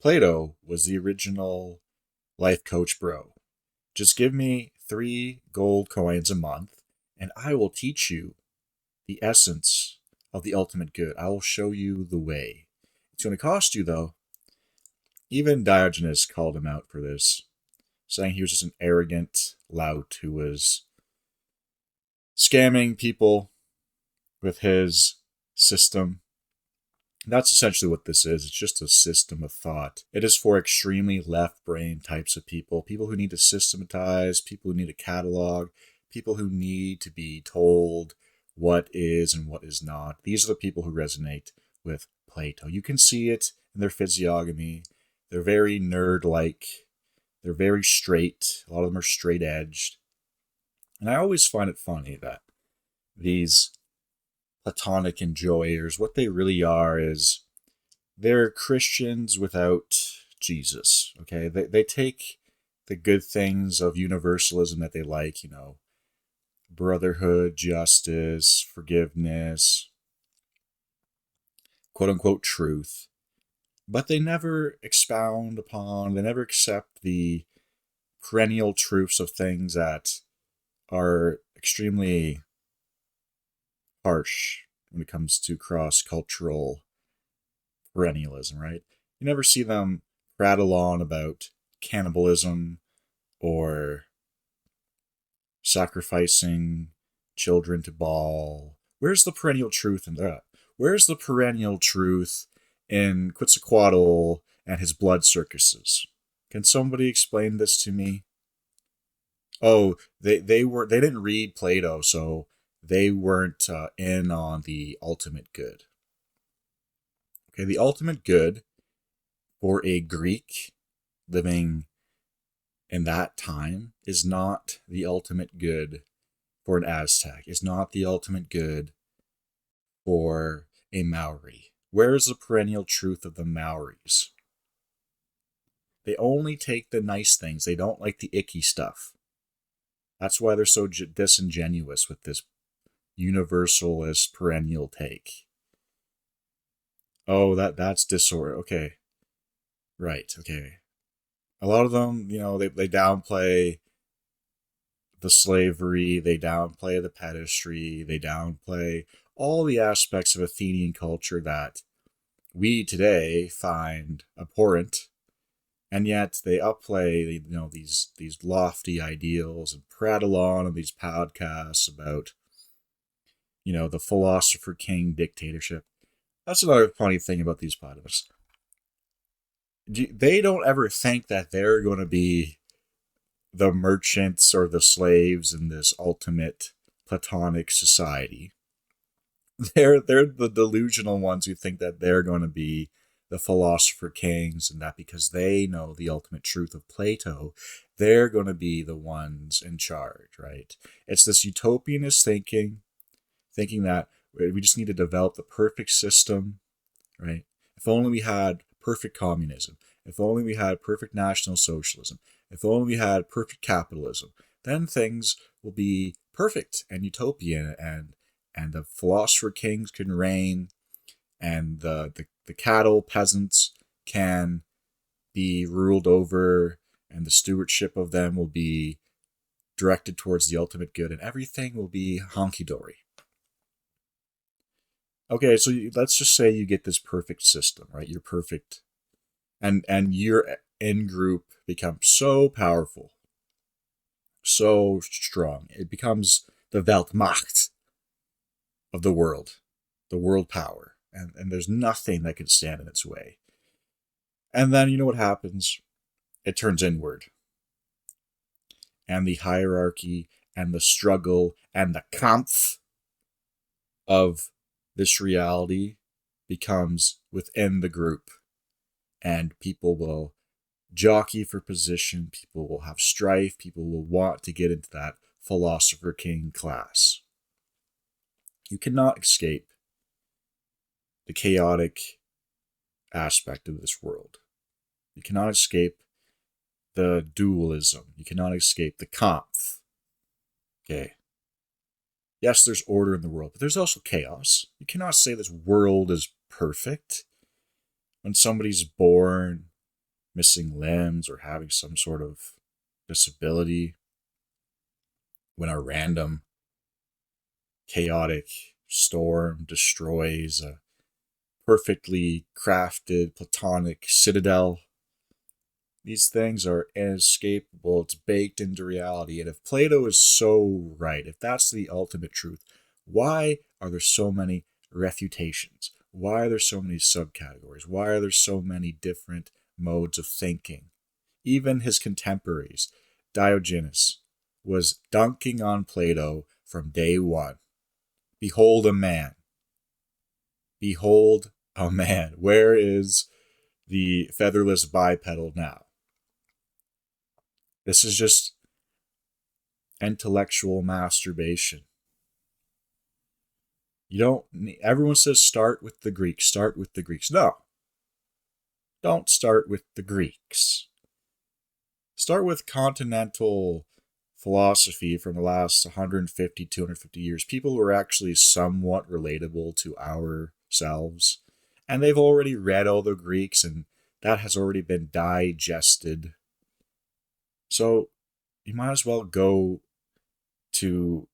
Plato was the original life coach bro. Just give me 3 gold coins a month, and I will teach you the essence of the ultimate good. I will show you the way. It's going to cost you, though. Even Diogenes called him out for this, saying he was just an arrogant lout who was scamming people with his system. That's essentially what this is. It's just a system of thought. It is for extremely left brain types of people, people who need to systematize, people who need a catalog, people who need to be told what is and what is not. These are the people who resonate with Plato. You can see it in their physiognomy. They're very nerd-like. They're very straight. A lot of them are straight-edged. And I always find it funny that these Platonic enjoyers, what they really are is they're Christians without Jesus. Okay, they take the good things of universalism that they like, brotherhood, justice, forgiveness, quote unquote truth, but they never expound upon, they never accept the perennial truths of things that are extremely harsh when it comes to cross-cultural perennialism, right? You never see them prattle on about cannibalism or sacrificing children to Baal. Where's the perennial truth in that? Where's the perennial truth in Quetzalcoatl and his blood circuses? Can somebody explain this to me? Oh, they didn't read Plato, so they weren't in on the ultimate good. Okay, the ultimate good for a Greek living in that time is not the ultimate good for an Aztec, is not the ultimate good for a Maori. Where is the perennial truth of the Maoris? They only take the nice things. They don't like the icky stuff. That's why they're so disingenuous with this universalist perennial take. Oh, that's disorder. Okay. Right, okay. A lot of them, they downplay the slavery, they downplay the pedestry, they downplay all the aspects of Athenian culture that we today find abhorrent, and yet they upplay, these lofty ideals and prattle on these podcasts about, the philosopher king dictatorship. That's another funny thing about these podcasts. They don't ever think that they're going to be the merchants or the slaves in this ultimate Platonic society. They're the delusional ones who think that they're going to be the philosopher kings, and that because they know the ultimate truth of Plato, they're going to be the ones in charge, right? It's this utopianist thinking that we just need to develop the perfect system, right? If only we had perfect communism, if only we had perfect national socialism, if only we had perfect capitalism, then things will be perfect and utopian, and the philosopher kings can reign, and the cattle peasants can be ruled over, and the stewardship of them will be directed towards the ultimate good, and everything will be honky-dory. Okay, so let's just say you get this perfect system, right? You're perfect, and your in-group becomes so powerful, so strong. It becomes the Weltmacht of the world power, and there's nothing that can stand in its way. And then you know what happens? It turns inward, and the hierarchy and the struggle and the Kampf of this reality becomes within the group, and people will jockey for position, people will have strife, people will want to get into that philosopher king class. You cannot escape the chaotic aspect of this world. You cannot escape the dualism. You cannot escape the Kampf. Okay. Yes, there's order in the world, but there's also chaos. You cannot say this world is perfect. When somebody's born missing limbs or having some sort of disability, when a random chaotic storm destroys a perfectly crafted platonic citadel. These things are inescapable. It's baked into reality. And if Plato is so right, if that's the ultimate truth, why are there so many refutations? Why are there so many subcategories? Why are there so many different modes of thinking? Even his contemporaries, Diogenes, was dunking on Plato from day one. Behold a man. Behold a man. Where is the featherless bipedal now? This is just intellectual masturbation. You don't need, everyone says start with the Greeks, start with the Greeks. No. Don't start with the Greeks. Start with continental philosophy from the last 150, 250 years. People who are actually somewhat relatable to ourselves. And they've already read all the Greeks, and that has already been digested. So you might as well go to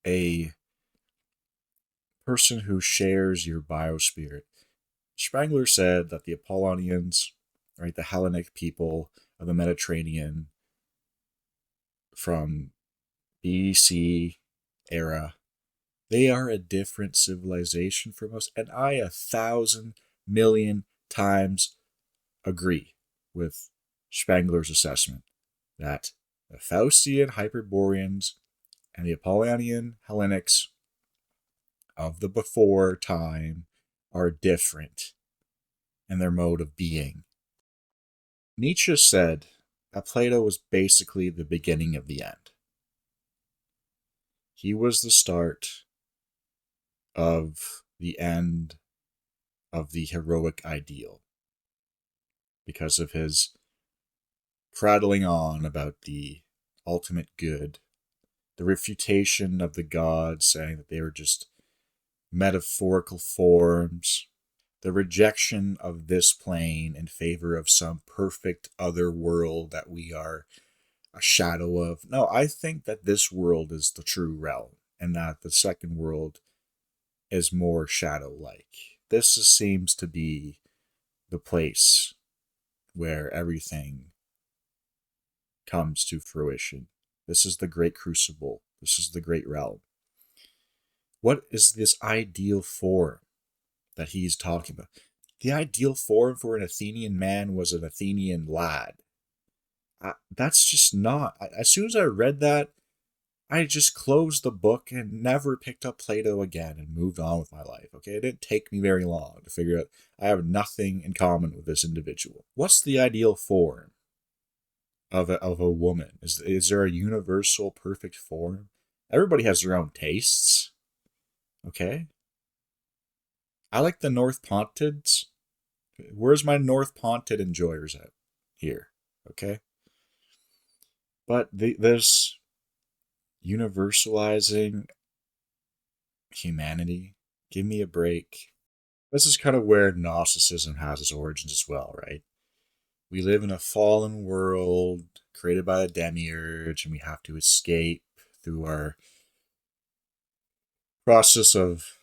a person who shares your biospirit. Spengler said that the Apollonians, right, the Hellenic people of the Mediterranean from BC era, they are a different civilization from us, and I 1,000,000,000 times agree with Spengler's assessment that the Faustian Hyperboreans and the Apollonian Hellenics of the before time are different in their mode of being. Nietzsche said that Plato was basically the beginning of the end. He was the start of the end of the heroic ideal because of his prattling on about the ultimate good, the refutation of the gods, saying that they were just metaphorical forms, the rejection of this plane in favor of some perfect other world that we are a shadow of. No, I think that this world is the true realm, and that the second world is more shadow-like. This seems to be the place where everything comes to fruition. This is the great crucible. This is the great realm. What is this ideal form that he's talking about? The ideal form for an Athenian man was an Athenian lad. That's just not. As soon as I read that, I just closed the book and never picked up Plato again and moved on with my life. Okay, it didn't take me very long to figure out I have nothing in common with this individual. What's the ideal form of a woman? Is there a universal perfect form? Everybody has their own tastes. Okay. I like the North Pontids. Where's my North Pontid enjoyers at? Here. Okay. But this universalizing humanity, give me a break. This is kind of where Gnosticism has its origins as well, right? We live in a fallen world created by the demiurge, and we have to escape through our process of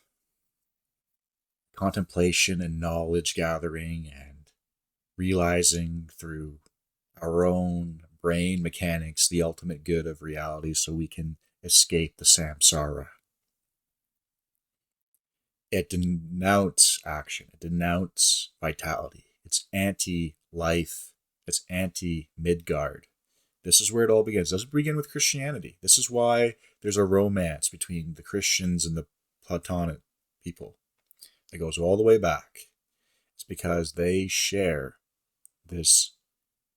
contemplation and knowledge gathering and realizing through our own brain mechanics the ultimate good of reality so we can escape the samsara. It denounces action. It denounces vitality. It's anti-life. It's anti-Midgard. This is where it all begins. It doesn't begin with Christianity. This is why there's a romance between the Christians and the Platonic people. It goes all the way back. It's because they share this.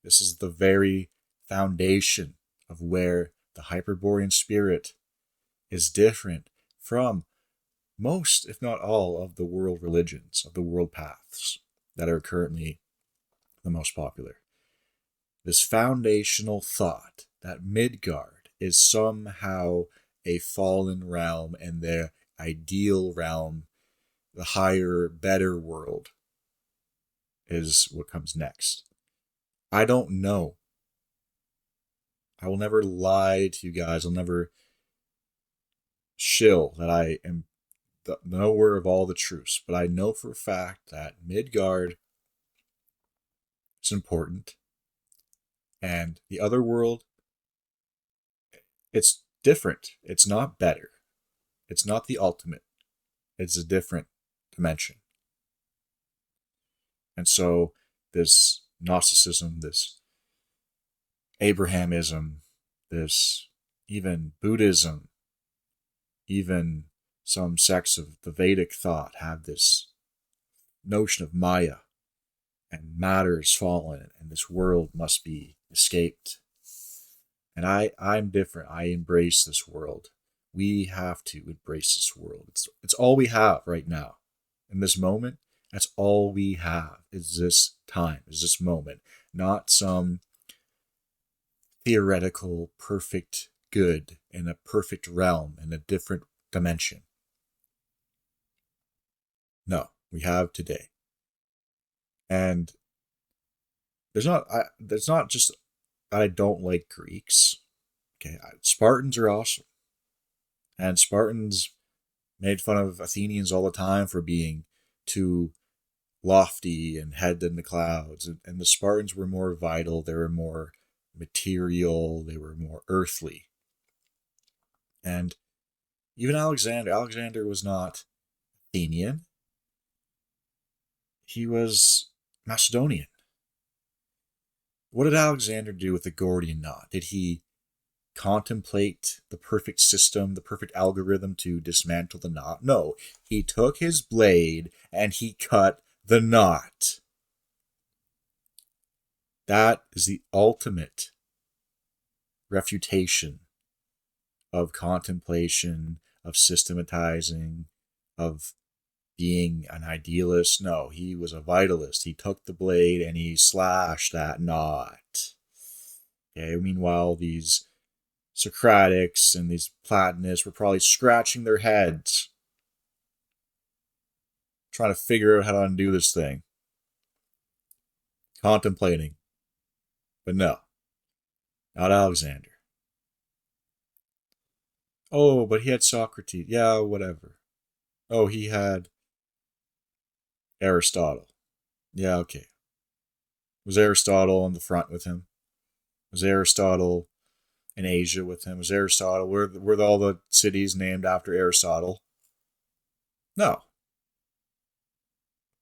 This is the very foundation of where the Hyperborean spirit is different from most, if not all, of the world religions, of the world paths that are currently the most popular. This foundational thought that Midgard is somehow a fallen realm and the ideal realm, the higher, better world, is what comes next. I don't know. I will never lie to you guys. I'll never shill that I am the knower of all the truths. But I know for a fact that Midgard is important. And the other world, it's different. It's not better. It's not the ultimate. It's a different dimension. And so this Gnosticism, this Abrahamism, this even Buddhism, even some sects of the Vedic thought have this notion of Maya, and matter is fallen, and this world must be escaped. And I'm different. I embrace this world. We have to embrace this world. It's all we have right now. In this moment, that's all we have is this time, is this moment. Not some theoretical perfect good in a perfect realm in a different dimension. No, we have today. And there's not just I don't like Greeks. Okay, Spartans are awesome. And Spartans made fun of Athenians all the time for being too lofty and head in the clouds. And the Spartans were more vital, they were more material, they were more earthly. And even Alexander was not Athenian. He was Macedonian. What did Alexander do with the Gordian knot? Did he contemplate the perfect system, the perfect algorithm to dismantle the knot? No, he took his blade and he cut the knot. That is the ultimate refutation of contemplation, of systematizing, of being an idealist. No, he was a vitalist. He took the blade and he slashed that knot. Okay, meanwhile, these Socratics and these Platonists were probably scratching their heads, trying to figure out how to undo this thing. Contemplating. But no, not Alexander. Oh, but he had Socrates. Yeah, whatever. Oh, he had Aristotle. Yeah, okay. Was Aristotle on the front with him? Was Aristotle in Asia with him? Was Aristotle, were all the cities named after Aristotle? No.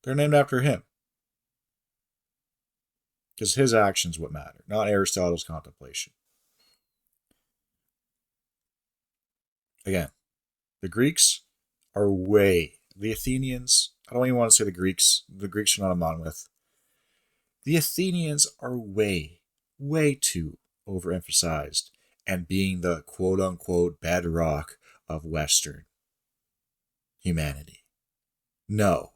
They're named after him. Because his actions what matter, not Aristotle's contemplation. Again, the Greeks are the Athenians, I don't even want to say the Greeks are not a monolith. The Athenians are way too overemphasized and being the quote-unquote bedrock of Western humanity. No.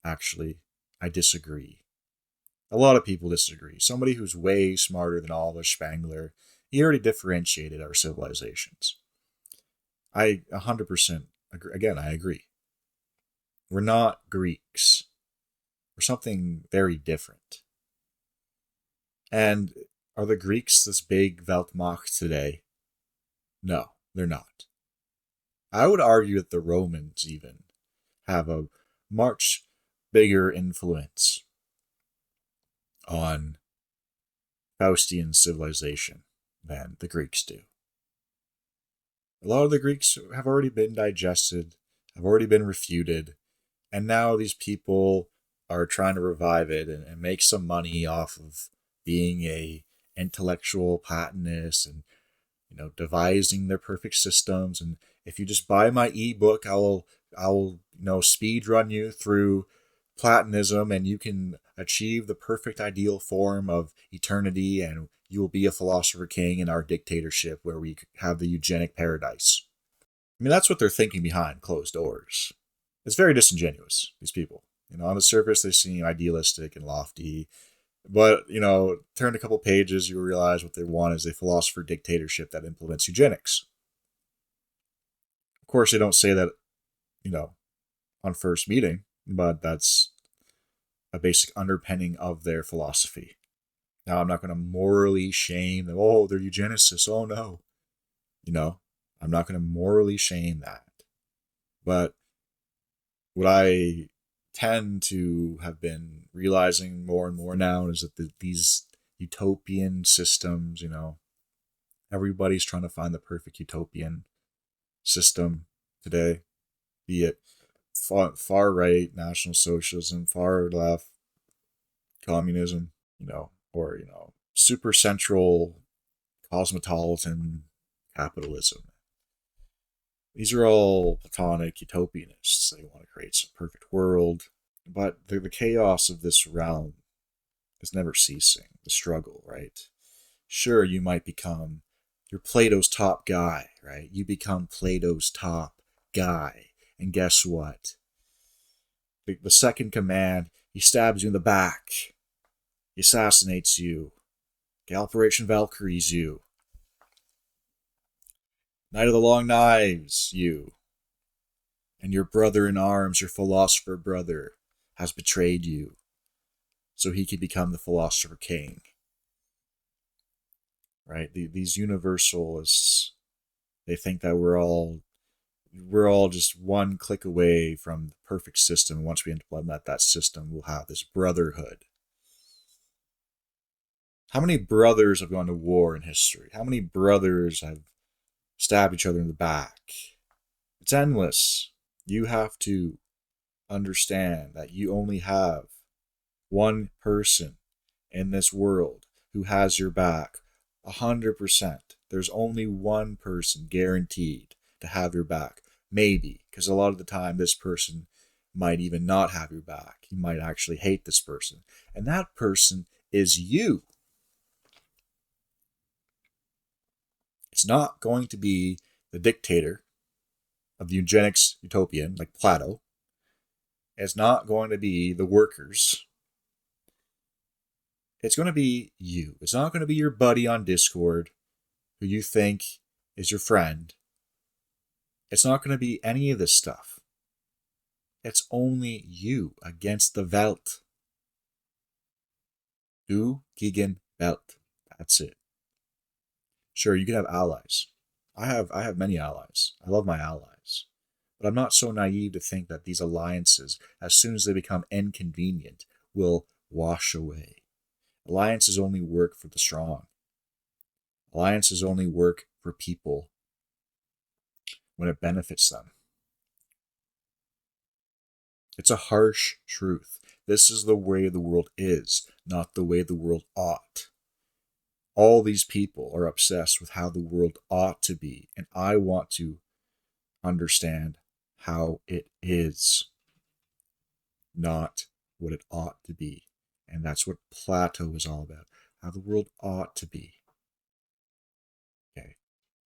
Actually, I disagree. A lot of people disagree. Somebody who's way smarter than all of us, Spangler, he already differentiated our civilizations. I 100% agree. Again, I agree. We're not Greeks. We're something very different. And are the Greeks this big Weltmacht today? No, they're not. I would argue that the Romans even have a much bigger influence on Faustian civilization than the Greeks do. A lot of the Greeks have already been digested, have already been refuted, and now these people are trying to revive it and make some money off of being a intellectual Platonist and devising their perfect systems. And if you just buy my ebook, I will speed run you through Platonism, and you can achieve the perfect ideal form of eternity, and you will be a philosopher king in our dictatorship where we have the eugenic paradise. I mean, that's what they're thinking behind closed doors. It's very disingenuous, these people. On the surface, they seem idealistic and lofty, but, turn a couple pages, you realize what they want is a philosopher dictatorship that implements eugenics. Of course, they don't say that, on first meeting, but that's a basic underpinning of their philosophy. Now, I'm not going to morally shame them. Oh, they're eugenicists. Oh, no. I'm not going to morally shame that. But what I tend to have been realizing more and more now is that these utopian systems, everybody's trying to find the perfect utopian system today, be it far right, National Socialism, far left, communism, or, super central, cosmopolitan capitalism. These are all Platonic utopianists. They want to create some perfect world. But the chaos of this realm is never ceasing. The struggle, right? Sure, you're Plato's top guy, right? You become Plato's top guy. And guess what? The second command, he stabs you in the back. He assassinates you. The Operation Valkyries you. Night of the Long Knives you. And your brother in arms, your philosopher brother, has betrayed you so he could become the philosopher king. Right? These universalists, they think that we're all just one click away from the perfect system. Once we implement that system, we'll have this brotherhood. How many brothers have gone to war in history? How many brothers have stabbed each other in the back? It's endless. You have to understand that you only have one person in this world who has your back 100%. There's only one person guaranteed to have your back. Maybe, because a lot of the time this person might even not have your back. You might actually hate this person. And that person is you. It's not going to be the dictator of the eugenics utopian, like Plato. It's not going to be the workers. It's going to be you. It's not going to be your buddy on Discord who you think is your friend. It's not going to be any of this stuff. It's only you against the Welt. Du gegen Welt. That's it. Sure, you can have allies. I have many allies. I love my allies. But I'm not so naive to think that these alliances, as soon as they become inconvenient, will wash away. Alliances only work for the strong. Alliances only work for people when it benefits them. It's a harsh truth. This is the way the world is, not the way the world ought. All these people are obsessed with how the world ought to be, and I want to understand how it is, not what it ought to be. And that's what Plato is all about, how the world ought to be. Okay.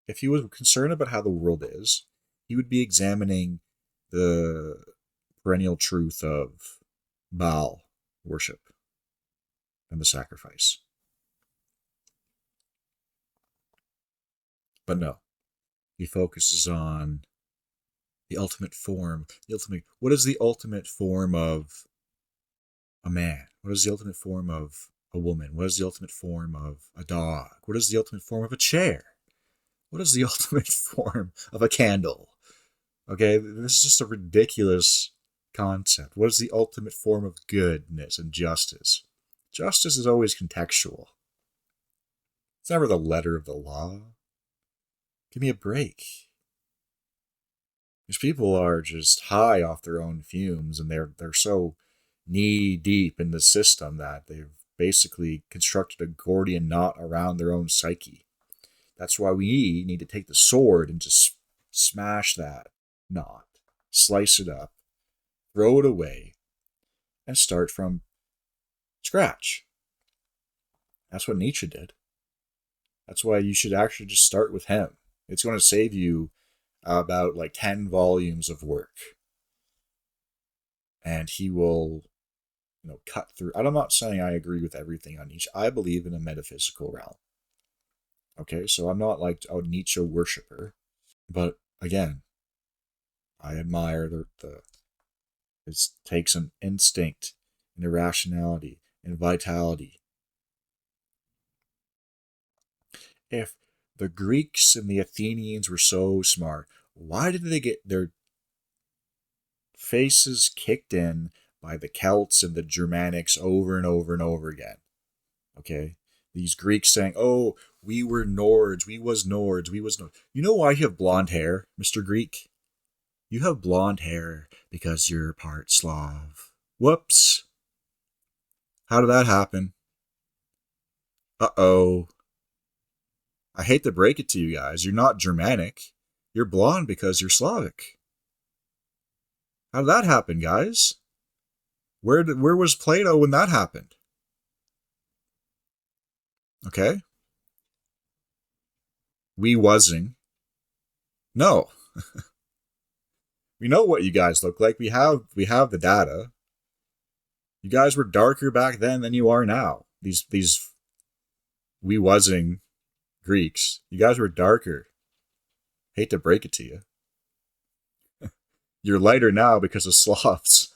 If he was concerned about how the world is, he would be examining the perennial truth of Baal worship and the sacrifice. But no, he focuses on the ultimate form. What is the ultimate form of a man? What is the ultimate form of a woman? What is the ultimate form of a dog? What is the ultimate form of a chair? What is the ultimate form of a candle? Okay, this is just a ridiculous concept. What is the ultimate form of goodness and justice? Justice is always contextual. It's never the letter of the law. Give me a break. These people are just high off their own fumes, and they're so knee deep in the system that they've basically constructed a Gordian knot around their own psyche. That's why we need to take the sword and just smash that knot, slice it up, throw it away, and start from scratch. That's what Nietzsche did. That's why you should actually just start with him. It's going to save you about 10 volumes of work. And he will, cut through. I'm not saying I agree with everything on Nietzsche. I believe in a metaphysical realm. Okay, so I'm not like a Nietzsche worshiper. But again, I admire it takes an instinct and irrationality and vitality. If the Greeks and the Athenians were so smart, why did they get their faces kicked in by the Celts and the Germanics over and over and over again? Okay? These Greeks saying, oh, we were Nords, we was Nords, we was Nords. You know why you have blonde hair, Mr. Greek? You have blonde hair because you're part Slav. Whoops. How did that happen? Uh-oh. I hate to break it to you guys. You're not Germanic. You're blonde because you're Slavic. How did that happen, guys? Where was Plato when that happened? Okay? We wasn't. No. We know what you guys look like. We have the data. You guys were darker back then than you are now. These we wasn't Greeks. You guys were darker. Hate to break it to you. You're lighter now because of Slavs.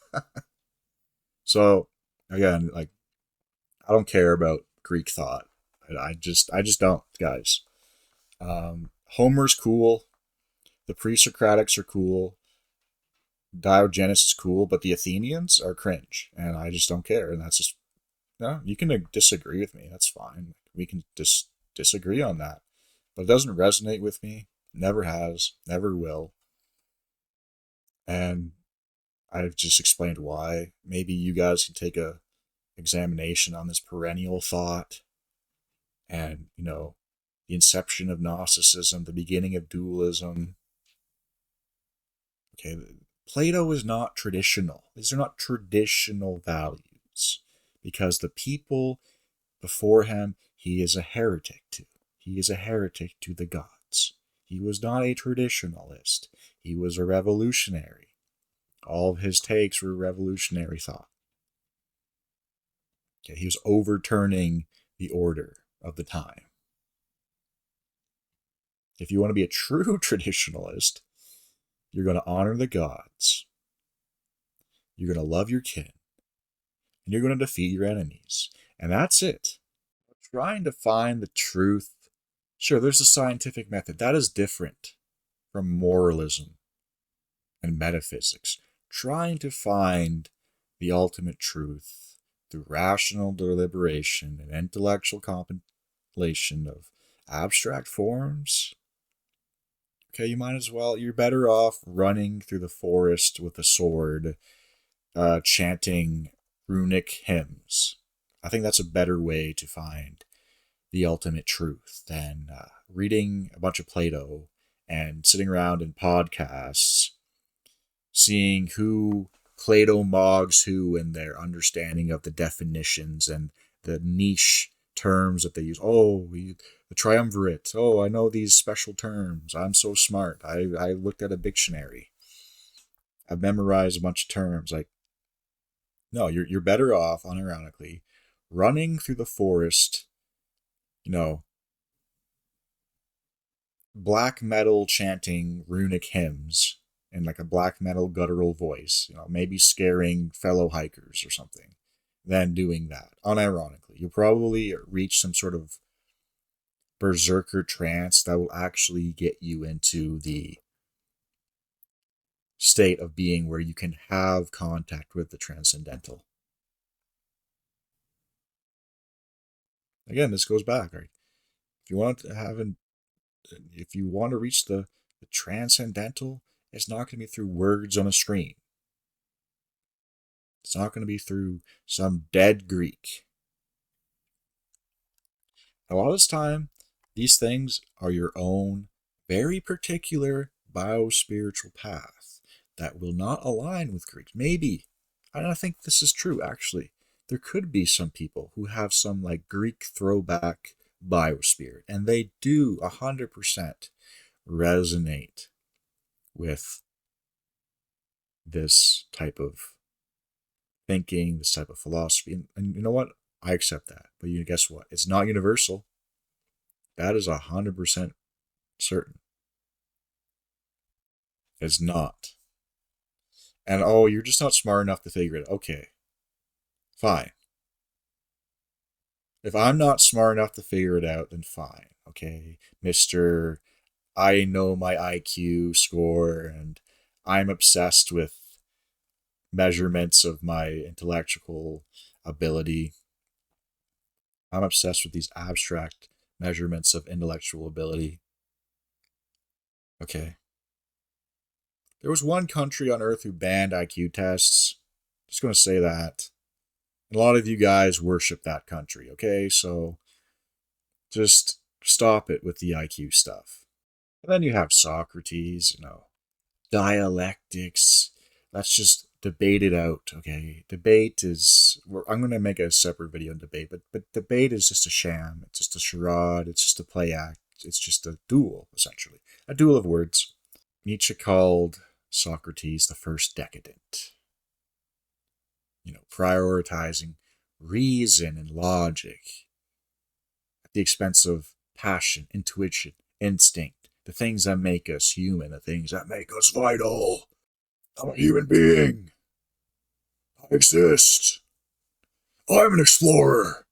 So again, like, I don't care about Greek thought. I just don't, guys. Homer's cool. The pre-Socratics are cool. Diogenes is cool, but the Athenians are cringe, and I just don't care. And that's just, no, you can disagree with me. That's fine. We can disagree on that. But it doesn't resonate with me. Never has. Never will. And I've just explained why. Maybe you guys can take a examination on this perennial thought and, the inception of Gnosticism, the beginning of dualism. Okay, Plato is not traditional. These are not traditional values because the people before him, he is a heretic to. He is a heretic to the gods. He was not a traditionalist. He was a revolutionary. All of his takes were revolutionary thought. Okay, he was overturning the order of the time. If you want to be a true traditionalist, you're going to honor the gods. You're going to love your kin. And you're going to defeat your enemies. And that's it. Trying to find the truth. Sure, there's a scientific method. That is different from moralism and metaphysics. Trying to find the ultimate truth through rational deliberation and intellectual contemplation of abstract forms. Okay, you might as well, you're better off running through the forest with a sword, chanting runic hymns. I think that's a better way to find the ultimate truth than reading a bunch of Plato and sitting around in podcasts, seeing who Plato mogs who and their understanding of the definitions and the niche terms that they use. Oh, the triumvirate. Oh, I know these special terms. I'm so smart. I looked at a dictionary. I've memorized a bunch of terms. Like, no, you're better off, unironically, running through the forest, black metal chanting runic hymns in like a black metal guttural voice, maybe scaring fellow hikers or something, than doing that. Unironically, you'll probably reach some sort of berserker trance that will actually get you into the state of being where you can have contact with the transcendental. Again, this goes back, right? If you want to reach the transcendental, it's not going to be through words on a screen. It's not going to be through some dead Greek. A lot of this time, these things are your own very particular bio-spiritual path that will not align with Greek. Maybe, and I think this is true actually, there could be some people who have some like Greek throwback biospirit, and they do 100% resonate with this type of thinking, this type of philosophy. And you know what? I accept that. But guess what? It's not universal. That is 100% certain. It's not. And oh, you're just not smart enough to figure it out. Okay. Fine. If I'm not smart enough to figure it out, then fine. Okay, Mr. I know my IQ score and I'm obsessed with measurements of my intellectual ability. I'm obsessed with these abstract measurements of intellectual ability. Okay. There was one country on Earth who banned IQ tests. Just going to say that. And a lot of you guys worship that country, okay? So just stop it with the IQ stuff. And then you have Socrates, dialectics. Let's just debate it out, okay? Debate is, I'm going to make a separate video on debate, but debate is just a sham. It's just a charade. It's just a play act. It's just a duel, essentially. A duel of words. Nietzsche called Socrates the first decadent. Prioritizing reason and logic at the expense of passion, intuition, instinct, the things that make us human, the things that make us vital. I'm a human being. I exist. I'm an explorer.